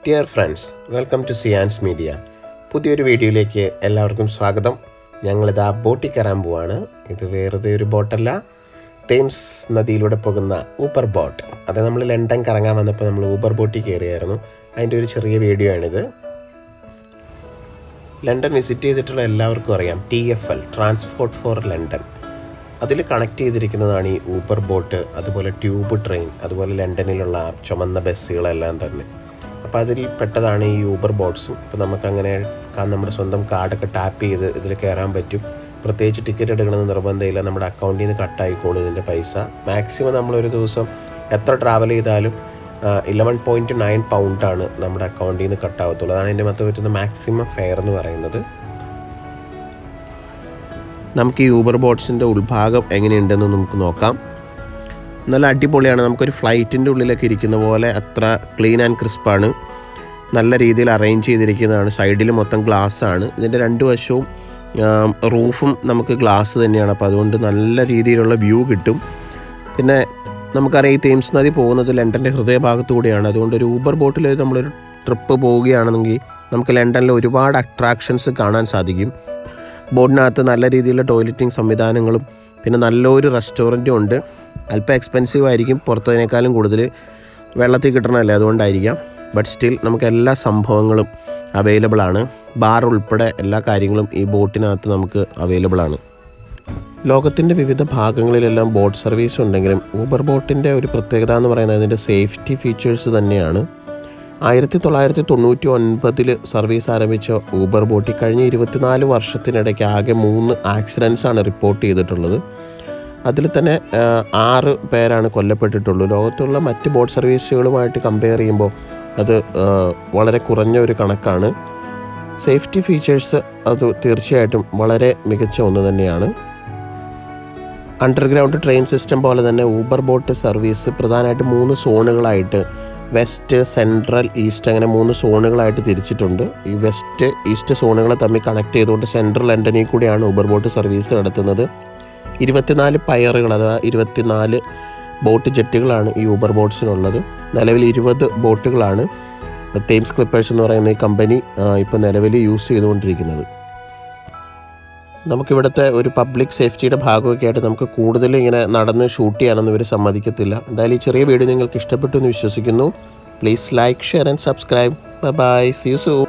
Dear friends, welcome to സിയാൻസ് media. പുതിയൊരു വീഡിയോയിലേക്ക് എല്ലാവർക്കും സ്വാഗതം. ഞങ്ങളിതാ ബോട്ടിൽ കയറാൻ പോവാണ്. ഇത് വെറുതെ ഒരു ബോട്ടല്ല, തേംസ് നദിയിലൂടെ പോകുന്ന ഊബർ ബോട്ട്. അത് നമ്മൾ ലണ്ടൻ കറങ്ങാൻ വന്നപ്പോൾ നമ്മൾ ഊബർ ബോട്ടിൽ കയറിയായിരുന്നു. അതിൻ്റെ ഒരു ചെറിയ വീഡിയോ ആണിത്. ലണ്ടൻ വിസിറ്റ് ചെയ്തിട്ടുള്ള എല്ലാവർക്കും അറിയാം TFL, ട്രാൻസ്പോർട്ട് ഫോർ ലണ്ടൻ. അതിൽ കണക്ട് ചെയ്തിരിക്കുന്നതാണ് ഈ ഊബർ ബോട്ട്, അതുപോലെ ട്യൂബ് ട്രെയിൻ, അതുപോലെ ലണ്ടനിലുള്ള ചുമന്ന ബസ്സുകളെല്ലാം തന്നെ. അപ്പോൾ അതിൽ പെട്ടതാണ് ഈ ഊബർ ബോട്ട്സും. ഇപ്പോൾ നമുക്കങ്ങനെ നമ്മുടെ സ്വന്തം കാർഡൊക്കെ ടാപ്പ് ചെയ്ത് ഇതിൽ കയറാൻ പറ്റും. പ്രത്യേകിച്ച് ടിക്കറ്റ് എടുക്കണമെന്ന് നിർബന്ധമില്ല. നമ്മുടെ അക്കൗണ്ടിൽ നിന്ന് കട്ടായിക്കോളും ഇതിൻ്റെ പൈസ. മാക്സിമം നമ്മളൊരു ദിവസം എത്ര ട്രാവൽ ചെയ്താലും 11.9 പൗണ്ടാണ് നമ്മുടെ അക്കൗണ്ടിൽ നിന്ന് കട്ടാവത്തുള്ളൂ. അതാണ് എൻ്റെ മൊത്തം പറ്റുന്ന മാക്സിമം ഫെയർ എന്ന് പറയുന്നത്. നമുക്ക് ഈ ഊബർ ബോട്ട്സിൻ്റെ ഉൾഭാഗം എങ്ങനെയുണ്ടെന്ന് നമുക്ക് നോക്കാം. നല്ല അടിപൊളിയാണ്. നമുക്കൊരു ഫ്ലൈറ്റിൻ്റെ ഉള്ളിലൊക്കെ ഇരിക്കുന്ന പോലെ അത്ര ക്ലീൻ ആൻഡ് ക്രിസ്പാണ്. നല്ല രീതിയിൽ അറേഞ്ച് ചെയ്തിരിക്കുന്നതാണ്. സൈഡിൽ മൊത്തം ഗ്ലാസ്സാണ്. ഇതിൻ്റെ രണ്ട് വശവും റൂഫും നമുക്ക് ഗ്ലാസ് തന്നെയാണ്. അപ്പോൾ അതുകൊണ്ട് നല്ല രീതിയിലുള്ള വ്യൂ കിട്ടും. പിന്നെ നമുക്കറിയാം ഈ തേംസ് നദി പോകുന്നത് ലണ്ടൻ്റെ ഹൃദയഭാഗത്തു കൂടിയാണ്. അതുകൊണ്ട് ഒരു ഊബർ ബോട്ടിൽ നമ്മളൊരു ട്രിപ്പ് പോവുകയാണെന്നെങ്കിൽ നമുക്ക് ലണ്ടനിൽ ഒരുപാട് അട്രാക്ഷൻസ് കാണാൻ സാധിക്കും. ബോട്ടിനകത്ത് നല്ല രീതിയിലുള്ള ടോയ്ലറ്റിംഗ് സംവിധാനങ്ങളും പിന്നെ നല്ലൊരു റെസ്റ്റോറൻറ്റും ഉണ്ട്. അല്പം എക്സ്പെൻസീവ് ആയിരിക്കും, പുറത്തതിനേക്കാളും കൂടുതൽ വെള്ളത്തിൽ കിട്ടണമല്ലേ, അതുകൊണ്ടായിരിക്കാം. ബട്ട് സ്റ്റിൽ നമുക്ക് എല്ലാ സംഭവങ്ങളും അവൈലബിൾ ആണ്. ബാർ ഉൾപ്പെടെ എല്ലാ കാര്യങ്ങളും ഈ ബോട്ടിനകത്ത് നമുക്ക് അവൈലബിൾ ആണ്. ലോകത്തിൻ്റെ വിവിധ ഭാഗങ്ങളിലെല്ലാം ബോട്ട് സർവീസ് ഉണ്ടെങ്കിലും ഊബർ ബോട്ടിൻ്റെ ഒരു പ്രത്യേകത എന്ന് പറയുന്നത് അതിൻ്റെ സേഫ്റ്റി ഫീച്ചേഴ്സ് തന്നെയാണ്. 1999 സർവീസ് ആരംഭിച്ച ഊബർ ബോട്ടിൽ കഴിഞ്ഞ 24 വർഷത്തിനിടയ്ക്ക് ആകെ 3 ആക്സിഡൻസാണ് റിപ്പോർട്ട് ചെയ്തിട്ടുള്ളത്. അതിൽ തന്നെ 6 പേരാണ് കൊല്ലപ്പെട്ടിട്ടുള്ളൂ. ലോകത്തുള്ള മറ്റ് ബോട്ട് സർവീസുകളുമായിട്ട് കമ്പയർ ചെയ്യുമ്പോൾ അത് വളരെ കുറഞ്ഞ ഒരു കണക്കാണ്. സേഫ്റ്റി ഫീച്ചേഴ്സ് അത് തീർച്ചയായിട്ടും വളരെ മികച്ച ഒന്ന് തന്നെയാണ്. അണ്ടർഗ്രൗണ്ട് ട്രെയിൻ സിസ്റ്റം പോലെ തന്നെ ഊബർ ബോട്ട് സർവീസ് പ്രധാനമായിട്ട് 3 സോണുകളായിട്ട് വെസ്റ്റ്, സെൻട്രൽ, ഈസ്റ്റ് അങ്ങനെ 3 സോണുകളായിട്ട് തിരിച്ചിട്ടുണ്ട്. ഈ വെസ്റ്റ്, ഈസ്റ്റ് സോണുകളെ തമ്മിൽ കണക്ട് ചെയ്തുകൊണ്ട് സെൻട്രൽ ലണ്ടനിൽ കൂടിയാണ് ഊബർ ബോട്ട് സർവീസ് നടത്തുന്നത്. 24 പയറുകൾ അഥവാ 24 ബോട്ട് ജെറ്റുകളാണ് ഈ ഊബർ ബോട്ട്സിനുള്ളത്. നിലവിൽ 20 ബോട്ടുകളാണ് തേംസ് ക്ലിപ്പേഴ്സ് എന്ന് പറയുന്ന ഈ കമ്പനി ഇപ്പോൾ നിലവിൽ യൂസ് ചെയ്തുകൊണ്ടിരിക്കുന്നത്. നമുക്കിവിടുത്തെ ഒരു പബ്ലിക് സേഫ്റ്റിയുടെ ഭാഗമൊക്കെ ആയിട്ട് നമുക്ക് കൂടുതൽ ഇങ്ങനെ നടന്ന് ഷൂട്ട് ചെയ്യാനൊന്നും ഇവർ സമ്മതിക്കത്തില്ല. എന്തായാലും ഈ ചെറിയ വീഡിയോ നിങ്ങൾക്ക് ഇഷ്ടപ്പെട്ടു എന്ന് വിശ്വസിക്കുന്നു. Please like, share and subscribe. Bye, see you soon.